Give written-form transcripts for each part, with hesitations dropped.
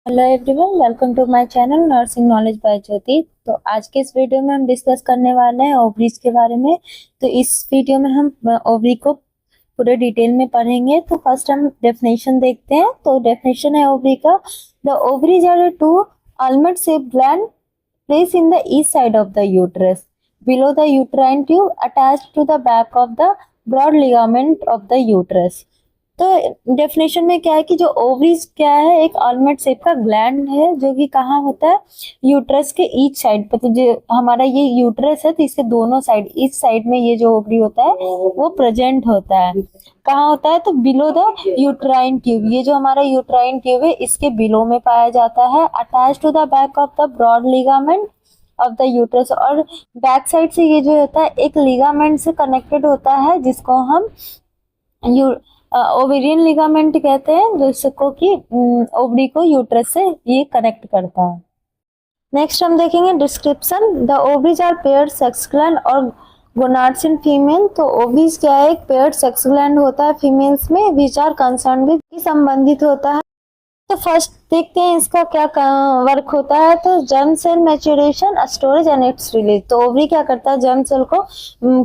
Hello everyone, welcome to my channel nursing knowledge by Jyoti. तो आज के इस वीडियो में हम डिस्कस करने वाले हैं ओवरीज के बारे में। तो इस वीडियो में हम ओवरी को पूरे डिटेल में पढ़ेंगे। तो फर्स्ट हम डेफिनेशन देखते हैं। तो डेफिनेशन है ओवरी का, the ovaries are two almond shaped gland placed in the east side of the uterus below the uterine tube attached to the back of the broad ligament of the uterus। तो definition में क्या है कि जो ovaries क्या है, एक almond shape का ग्लैंड है जो कि कहाँ होता है, यूट्रस के ईच साइड पर। तो जो हमारा ये यूट्रस है तो इसके दोनों साइड, ईच साइड में ये जो ओवरी होता है वो प्रेजेंट होता है। कहाँ होता है, तो बिलो द यूट्राइन ट्यूब, ये जो हमारा यूट्राइन ट्यूब है इसके बिलो में पाया जाता है। Attach to the back of the broad ligament of the uterus, और बैक साइड से ये जो होता है एक लिगामेंट से कनेक्टेड होता है जिसको हम ओवेरियन लिगामेंट कहते हैं, जिसको कि ओवरी को यूट्रस से ये कनेक्ट करता है। नेक्स्ट हम देखेंगे description. The ovaries are paired sex gland और गोनाड्स इन फीमेल। तो ओवरीज क्या है, एक पेयर्ड सेक्स ग्लैंड होता है फीमेल्स में, विच आर कंसर्न विद, संबंधित होता है। तो फर्स्ट देखते हैं इसका क्या वर्क होता है। तो germ cell maturation, storage and its release. तो ओवरी क्या करता है, जर्म सेल को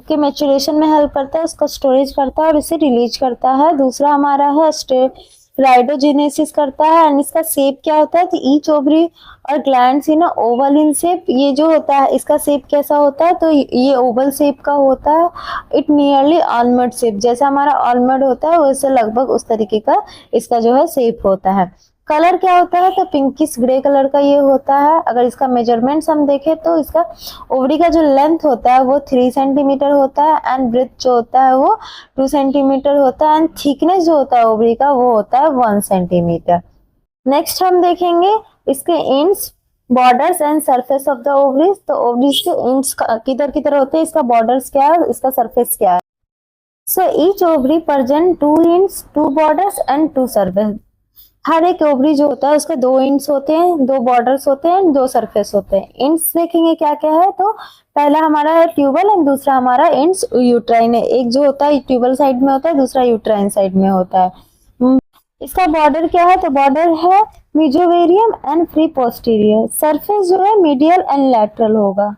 के मैच्योरेशन में हेल्प करता है, उसका स्टोरेज करता है और इसे रिलीज करता है। दूसरा हमारा है राइडोजेनेसिस करता है। एंड इसका शेप क्या होता है, तो ईच ओवरी और glands in oval in shape. ये जो होता है इसका शेप कैसा होता है, तो ये ओवल शेप का होता है। इट नियरली आलमंड शेप, जैसा हमारा आलमंड होता है वैसे लगभग उस तरीके का इसका जो है शेप होता है। कलर क्या होता है, तो पिंकिश ग्रे कलर का ये होता है। अगर इसका मेजरमेंट्स हम देखें तो इसका ओवरी का जो लेंथ होता है वो 3 सेंटीमीटर होता है, एंड ब्रेथ जो होता है वो 2 सेंटीमीटर होता है, एंड थिकनेस जो होता है ओवरी का वो होता है 1 सेंटीमीटर। नेक्स्ट हम देखेंगे इसके ends, borders and surface of the ovaries. तो ओवरीज के एंड्स किधर किधर होते हैं, इसका बॉर्डर्स क्या है, इसका सरफेस क्या है। So each ovary present 2 ends, 2 borders and 2 surface. हर एक ओवरी जो होता है उसके 2 एंड्स होते हैं, 2 बॉर्डर्स होते हैं, 2 सरफेस होते हैं। एंड्स देखेंगे क्या क्या है, तो पहला हमारा है ट्यूबल एंड दूसरा हमारा एंड्स यूट्राइन है। एक जो होता है ट्यूबल साइड में होता है, दूसरा यूट्राइन साइड में होता है। इसका बॉर्डर क्या है, तो बॉर्डर है mesovarium and free posterior. Surface जो है मीडियल एंड लैटरल होगा।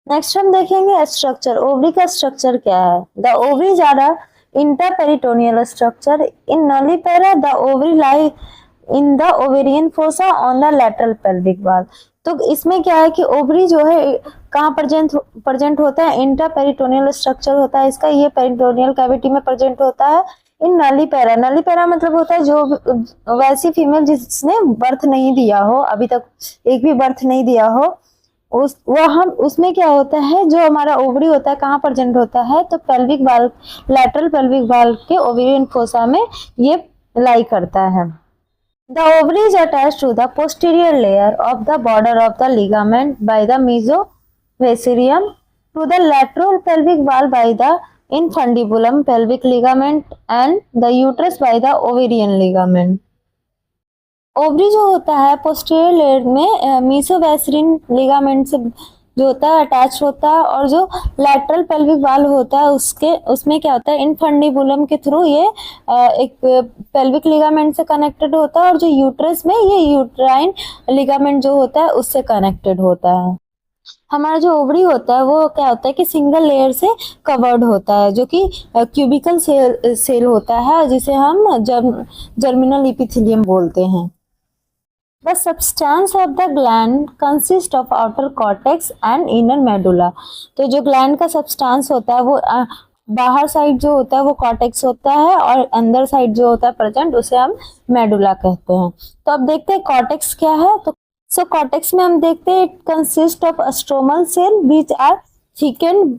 नेक्स्ट हम देखेंगे स्ट्रक्चर, ओवरी का स्ट्रक्चर क्या है। The ovaries are a intraperitoneal structure in nullipara. The ovary lie in the ovarian fossa on the lateral pelvic wall. तो इसमें क्या है कि ओवरी जो है कहाँ प्रेजेंट होता है, इंटरपेरिटोनियल स्ट्रक्चर होता है इसका, ये पेरिटोनियल कैविटी में प्रेजेंट होता है। इन नलीपेरा, नलीपेरा मतलब होता है जो वैसी फीमेल जिसने बर्थ नहीं दिया हो, अभी तक एक भी बर्थ नहीं दिया हो, उसमें क्या होता है, जो हमारा ओवरी होता है कहाँ प्रेजेंट होता है, तो पेल्विक वाल, लैटरल पेल्विक वाल के ओवेरियन फोसा में ये लाई करता है। The ovary is attached to the posterior layer of the border of the ligament by the mesovasarium to the lateral pelvic wall by the infundibulum pelvic ligament and the uterus by the ovarian ligament। Ovary जो होता है posterior layer में मेसोवेसरिन ligament से जो होता है attach होता है, और जो लैटरल पेल्विक वाल होता है उसमें क्या होता है, इनफंडिबुलम के थ्रू ये एक पेल्विक लिगामेंट से कनेक्टेड होता है, और जो यूट्रस में ये यूट्राइन लिगामेंट जो होता है उससे कनेक्टेड होता है। हमारा जो ओवरी होता है वो क्या होता है कि सिंगल लेयर से कवर्ड होता है, जो कि क्यूबिकल सेल होता है, जिसे हम जर्मिनल इपिथेलियम बोलते हैं। The substance of the gland consists of outer cortex and inner medulla। तो जो ग्लैंड का सब्सटेंस होता है वो बाहर साइड जो होता है वो कॉर्टेक्स होता है, और अंदर साइड जो होता है प्रेजेंट उसे हम मेडुला कहते हैं। तो अब देखते हैं कॉर्टेक्स क्या है। तो कॉर्टेक्स में हम देखते हैं it consist of stromal cell which are thickened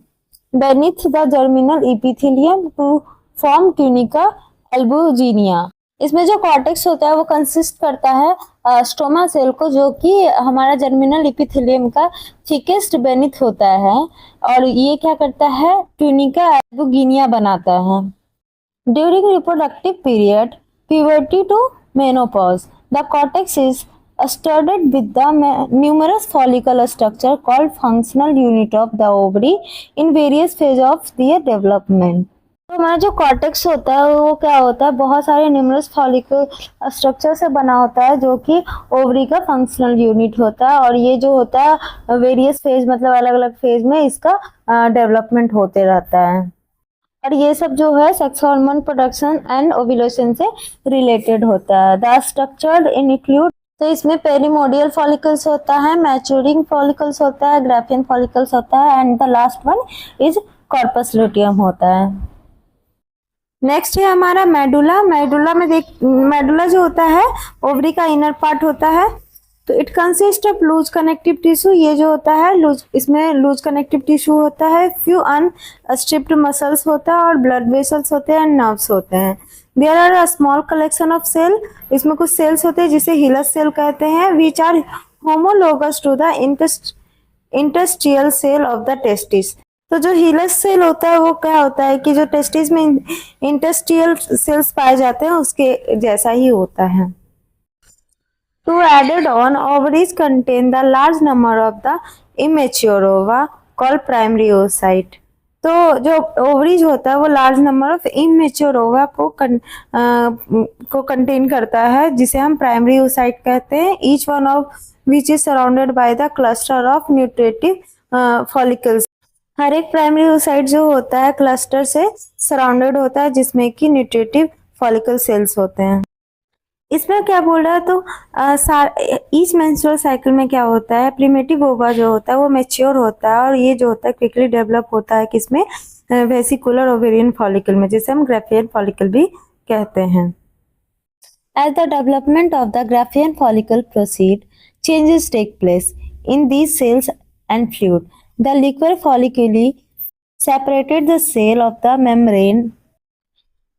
beneath the germinal epithelium to form tunica albuginea। इसमें जो कॉर्टेक्स होता है वो कंसिस्ट करता है स्ट्रोमा सेल को, जो कि हमारा जर्मिनल इपिथेलियम का थिकेस्ट बेनिथ होता है, और ये क्या करता है, ट्यूनिका एल्बुगिनिया बनाता है। During reproductive period puberty to menopause the cortex is studded with the numerous follicular structure called functional unit of the ovary in various phases of their development। तो हमारा जो कॉर्टेक्स होता है वो क्या होता है, बहुत सारे न्यूमरस फॉलिकल स्ट्रक्चर से बना होता है जो कि ओवरी का फंक्शनल यूनिट होता है। और ये जो होता है वेरियस फेज, मतलब अलग अलग फेज में इसका डेवलपमेंट होते रहता है। और ये सब जो है sex hormone production and ovulation से रिलेटेड होता है। द स्ट्रक्चर इंक्लूड, तो इसमें पेरिमोडियल फॉलिकल्स होता है, मैच्योरिंग फॉलिकल्स होता है, ग्राफियन फॉलिकल्स होता है and the last one is corpus luteum होता है। नेक्स्ट है हमारा मेडुला। मेडुला जो होता है ओवरी का इनर पार्ट होता है। तो it consist of loose connective tissue. ये जो होता है इसमें लूज कनेक्टिव टिश्यू होता है, फ्यू अनस्ट्रिप्ड मसल्स होता है और ब्लड वेसल्स होते हैं एंड नर्व्स होते हैं। There are a small collection of cell. इसमें कुछ सेल्स होते हैं जिसे हिलस सेल कहते हैं, which are homologous to the interstitial cell of the testis. तो जो हिलस सेल होता है वो क्या होता है कि जो टेस्टिस में इंटस्ट्रियल सेल्स पाए जाते हैं उसके जैसा ही होता है। Two added on ovaries contain the large number of the immature ova called primary oocyte. तो जो ओवरीज होता है वो लार्ज नंबर ऑफ इमेच्योर ओवा को कंटेन करता है जिसे हम प्राइमरी oocyte कहते हैं। Each one of which is surrounded by the cluster of nutritive follicles. हर एक प्राइमरी oocyte जो होता है क्लस्टर से सराउंडेड होता है जिसमें कि न्यूट्रेटिव फॉलिकल सेल्स होते हैं। इसमें क्या बोल रहा है, तो ईच मेंस्ट्रुअल साइकिल में क्या होता है, प्रिमिटिव ओवा जो होता है वो मैच्योर होता है और ये जो होता है क्विकली डेवलप होता है किसमें, वेसिकुलर ओवेरियन फॉलिकल में, जिसे हम ग्राफियन फॉलिकल भी कहते हैं। As the development of the Graafian follicle proceed, changes take place in these cells and fluid. The liquor folliculi separated the cell of the membrane.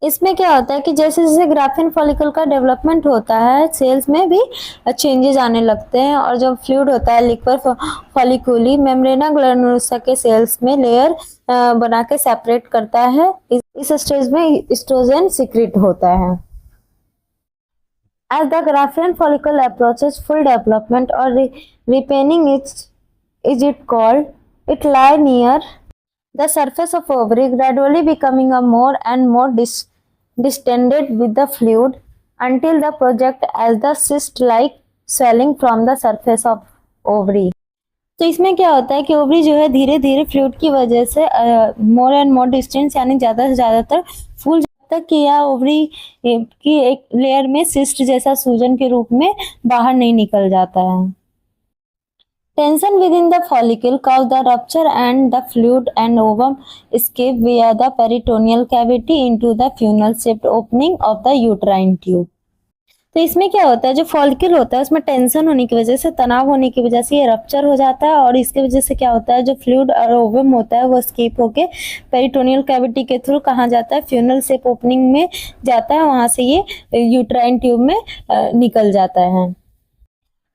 इसमें क्या होता है कि जैसे जैसे ग्राफियन फॉलिकल का डेवलपमेंट होता है सेल्स में भी चेंजेस आने लगते हैं और जो फ्लूइड होता है लिक्वर फॉलिकुली मेम्ब्रेना ग्लैंडुलोसा के सेल्स में लेयर बना के सेपरेट करता है। इस स्टेज में एस्ट्रोजन सीक्रेट होता है। As the Graafian follicle approaches full development or repairing is it called, it lie near the surface of ovary, gradually becoming a more and more distended with the fluid until the project as the cyst-like swelling from the surface of ovary. तो इसमें क्या होता है कि ovary जो है धीरे धीरे फ्लूइड की वजह से मोर एंड मोर डिस्टेंस यानी ज़्यादा से ज़्यादातर फूल तक कि यह ओवरी की एक लेयर में सिस्ट जैसा सूजन के रूप में बाहर नहीं निकल जाता है। Tension within the follicle cause the rupture and the fluid and ovum escape via the peritoneal cavity into the funnel-shaped opening of the uterine tube. तो इसमें क्या होता है, जो फॉलिकल होता है उसमें टेंशन होने की वजह से, तनाव होने की वजह से ये रप्चर हो जाता है और इसकी वजह से क्या होता है, जो फ्लूइड और ओवम होता है वो स्केप होके पेरिटोनियल कैविटी के थ्रू कहाँ जाता है, फ्यूनल शेप ओपनिंग में जाता है, वहां से ये यूट्राइन ट्यूब में निकल जाता है।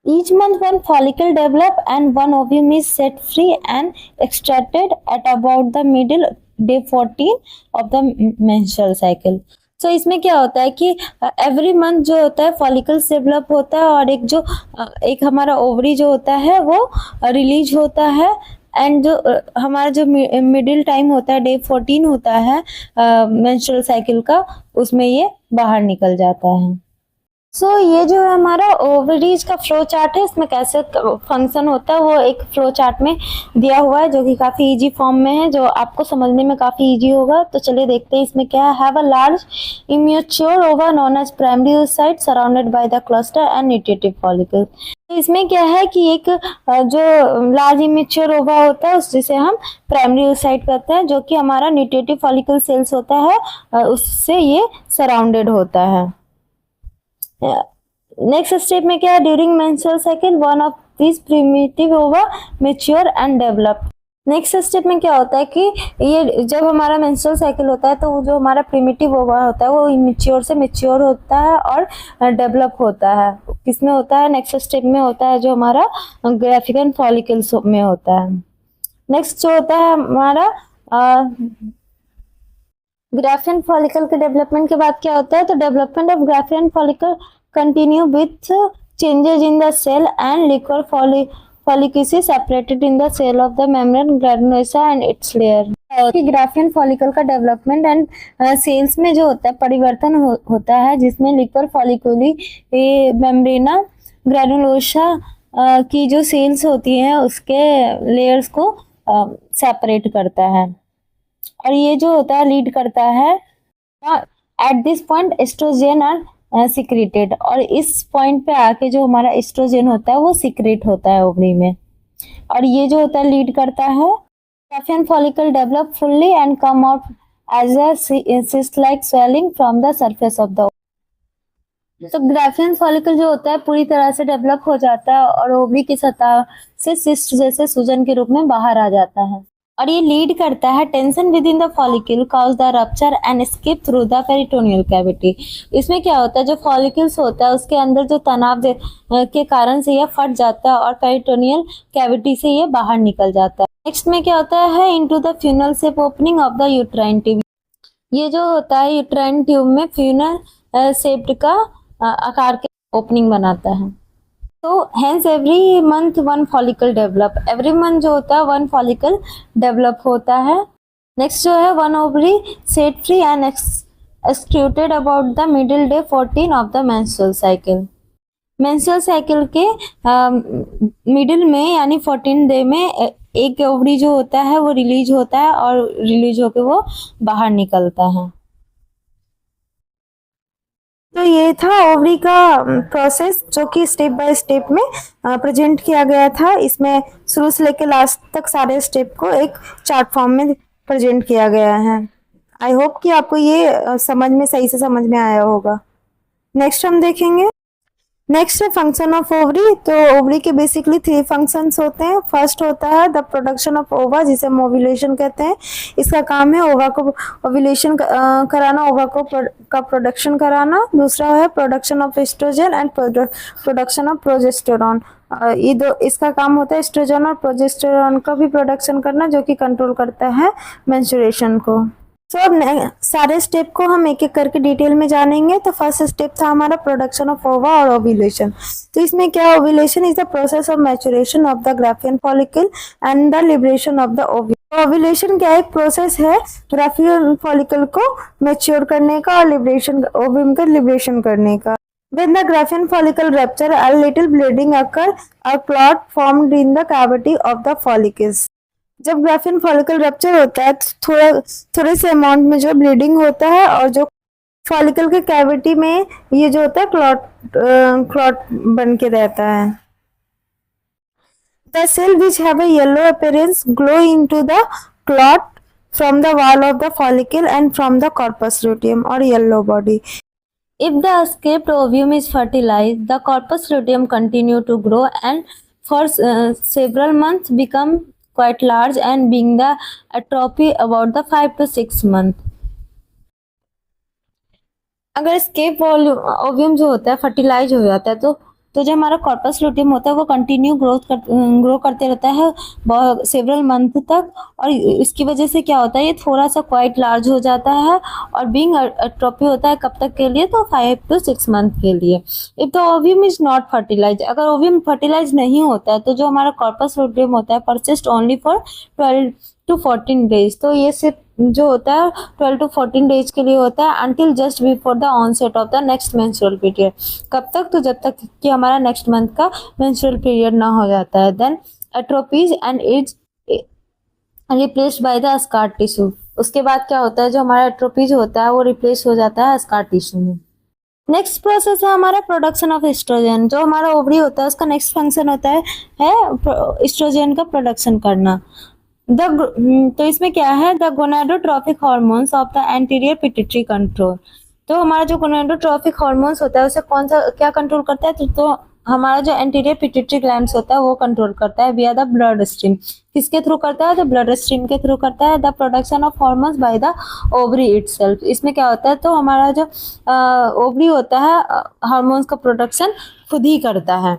Each month one follicle develop and one ovum is set free and extracted at about the middle day 14 of the menstrual cycle. तो इसमें क्या होता है कि एवरी मंथ जो होता है फॉलिकल्स डेवलप होता है और एक हमारा ओवरी जो होता है वो रिलीज होता है एंड जो हमारा जो मिडिल टाइम होता है डे 14 होता है मेंस्ट्रुअल साइकिल का, उसमें ये बाहर निकल जाता है। सो ये जो है हमारा ओवरीज का फ्लो चार्ट है, इसमें कैसे फंक्शन होता है वो एक फ्लो चार्ट में दिया हुआ है जो कि काफ़ी इजी फॉर्म में है, जो आपको समझने में काफ़ी इजी होगा। तो चलिए देखते हैं इसमें क्या है। Have a large immature ova known as primary oocyte surrounded by the cluster and nutritive follicle. इसमें क्या है कि एक जो लार्ज इमेच्योर ओवा होता है जिसे हम प्राइमरी oocyte कहते हैं, जो कि हमारा न्यूट्रेटिव फॉलिकल सेल्स होता है उससे ये सराउंडेड होता है। नेक्स्ट स्टेप में क्या है, during menstrual cycle one of this primitive ova mature and develop. Next step में क्या होता है कि ये जब हमारा मेंस्ट्रुअल साइकिल होता है तो वो जो हमारा प्रिमिटिव ओवा होता है वो इमेच्योर से मैच्योर होता है और डेवलप होता है। किसमें होता है, नेक्स्ट स्टेप में होता है जो हमारा ग्राफियन फॉलिकल्स में होता है। नेक्स्ट जो होता है हमारा ग्राफियन फॉलिकल के डेवलपमेंट के बाद क्या होता है, तो development of Graafian follicle continue with changes in the cell and liquor follicle separated in the cell of the membrane granulosa and its layer. कि ग्राफियन फॉलिकल का डेवलपमेंट एंड सेल्स में जो होता है परिवर्तन होता है, जिसमें लिक्वर फॉलिकुली मेम्ब्रेना ग्रैनुलोसा की जो सेल्स होती हैं उसके लेयर्स को सेपरेट करता है, और ये जो होता है लीड करता है at this point estrogen are secreted, और इस पॉइंट पे आके जो हमारा एस्ट्रोजन होता है वो सिक्रेट होता है ओवरी में, और ये जो होता है लीड करता है Graafian follicle develop fully and come out as a cyst like swelling from the surface of the तो ग्राफियन फॉलिकल जो होता है पूरी तरह से डेवलप हो जाता है और ओवरी की सतह से सिस्ट जैसे सूजन के रूप में बाहर आ जाता है, और ये लीड करता है tension with in the follicle cause the rupture and skip through the peritoneal cavity. इसमें क्या होता है, जो फॉलिकल्स होता है उसके अंदर जो तनाव के कारण से यह फट जाता है और पेरिटोनियल कैविटी से ये बाहर निकल जाता है। नेक्स्ट में क्या होता है into the funnel shape opening of the uterine tube. ये जो होता है यूट्राइन ट्यूब में फ्यूनल शेप्ड का आकार के ओपनिंग बनाता है। तो hence every month one follicle develop, every month जो होता है वन फॉलिकल डेवलप होता है। नेक्स्ट जो है one ovary set free and executed about the middle day 14 of the menstrual cycle. Menstrual cycle के मिडिल में यानी 14 डे में एक ओवरी जो होता है वो रिलीज होता है और रिलीज होकर वो बाहर निकलता है। तो ये था ओवरी का प्रोसेस जो कि स्टेप बाय स्टेप में प्रेजेंट किया गया था। इसमें शुरू से लेकर लास्ट तक सारे स्टेप को एक चार्ट फॉर्म में प्रेजेंट किया गया है। आई होप कि आपको ये समझ में सही से समझ में आया होगा। नेक्स्ट हम देखेंगे, नेक्स्ट है फंक्शन ऑफ ओवरी। तो ओवरी के बेसिकली 3 फंक्शंस होते हैं। फर्स्ट होता है द प्रोडक्शन ऑफ ओवा, जिसे हम ओव्यूलेशन कहते हैं। इसका काम है ओवा को ओव्यूलेशन कराना, ओवा को का प्रोडक्शन कराना। दूसरा है production of oestrogen and production of progesterone. ये दो इसका काम होता है एस्ट्रोजन और प्रोजेस्टेरॉन का भी प्रोडक्शन करना, जो कि कंट्रोल करता है मेंस्ट्रुएशन को। तो अब सारे स्टेप को हम एक एक करके डिटेल में जानेंगे। तो फर्स्ट स्टेप था हमारा प्रोडक्शन ऑफ ओवा और ओव्यूलेशन। तो इसमें क्या, ovulation is the process of maturation of the Graafian follicle and the liberation of the ovule. Ovulation क्या एक प्रोसेस है ग्राफियन फॉलिकल को मैच्योर करने का और लिबरेशन ओव्यूम का लिबरेशन करने का। When the graphian follicle rupture, a little bleeding occur, a clot formed in the cavity of the follicles. जब ग्राफियन फॉलिकल रप्चर होता है तो थोड़े से अमाउंट में जो ब्लीडिंग होता है और जो फॉलिकल के कैविटी में ये जो होता है क्लॉट बन के रहता है। The cell which have a yellow appearance glow into the clot from the wall of the follicle and from the corpus luteum or yellow body. If the escaped ovum is fertilized, the corpus luteum continue to grow and for several months become quite large and being the atrophy about the 5 to 6 month. अगर escape ovum जो होता है fertilise हो जाता है तो जो हमारा कॉर्पस लुटियम होता है वो कंटिन्यू ग्रो करते रहता है सेवरल मंथ तक, और इसकी वजह से क्या होता है ये थोड़ा सा क्वाइट लार्ज हो जाता है और बीइंग एट्रोफी होता है कब तक के लिए, तो 5 to 6 मंथ के लिए। If the ovum is not fertilize, अगर ओव्यूम फर्टिलाइज नहीं होता है तो जो हमारा कॉर्पस लुटियम होता है persist only for 12 to 14 days. तो ये सिर्फ जो होता है 12 to 14 डेज के लिए होता है until just before the onset of the next menstrual period। कब तक, तो जब तक कि हमारा नेक्स्ट मंथ का menstrual period ना हो जाता है। then atrophies and is replaced by the scar tissue। उसके बाद क्या होता है जो हमारा एट्रोपीज होता है वो रिप्लेस हो जाता है स्कार टिश्यू में। नेक्स्ट प्रोसेस है हमारा प्रोडक्शन ऑफ एस्ट्रोजन। जो हमारा ओवरी होता है उसका नेक्स्ट फंक्शन होता है एस्ट्रोजन का प्रोडक्शन करना। तो इसमें क्या है, the gonadotropic hormones of the anterior pituitary control. तो हमारा जो गोनाडोट्रोपिक हार्मोन्स होता है उसे कौन सा क्या कंट्रोल करता है, तो हमारा जो एंटीरियर पिट्यूटरी ग्लैंड्स होता है वो कंट्रोल करता है विया द ब्लड स्ट्रीम। किसके थ्रू करता है, तो ब्लड स्ट्रीम के थ्रू करता है। The production of hormones by the ovary itself. इसमें क्या होता है, तो हमारा जो ओवरी होता है हार्मोन्स का प्रोडक्शन खुद ही करता है।